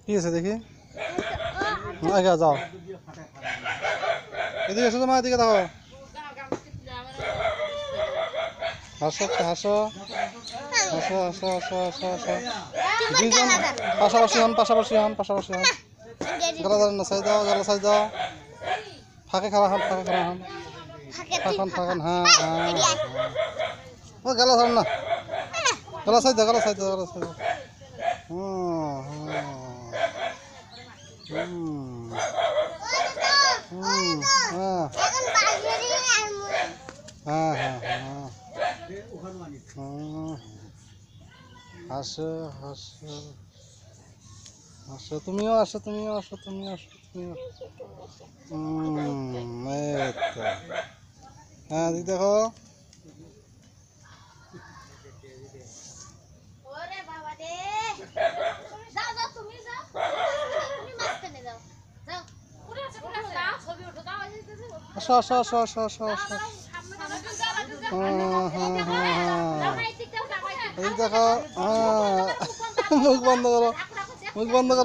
কি আছে দেখি আগে যাও এদিকে এসো তোমার এদিকে দেখো হাসো হাসো হাসো হাসো হাসো হাসো হাসো দুইজন পাশাপাশি হন গলা ধরেন না সাইড দাও গলা সাইড দাও ফাঁকে খাওয়া হন ফাঁকান হ্যাঁ ও গলা ধরেন না গলা সাইড দাও হাসো হাসো হাসো তুমিও আসো হ্যাঁ দিদি দেখো আসো এই দেখো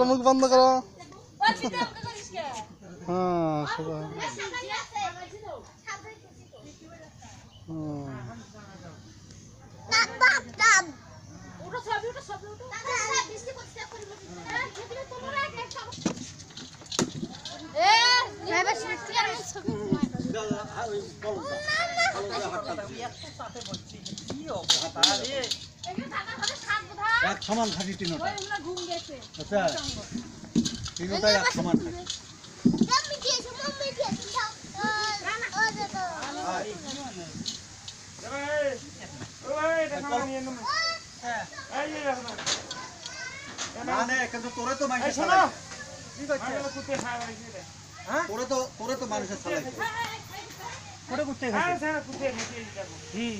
মুখ বন্ধ করো হ্যাঁ সেটা এক সমান থাকি তিনটা আচ্ছা তিনটাই এক সমান থাকি তোরে তো মানুষের তোরে তো মানুষের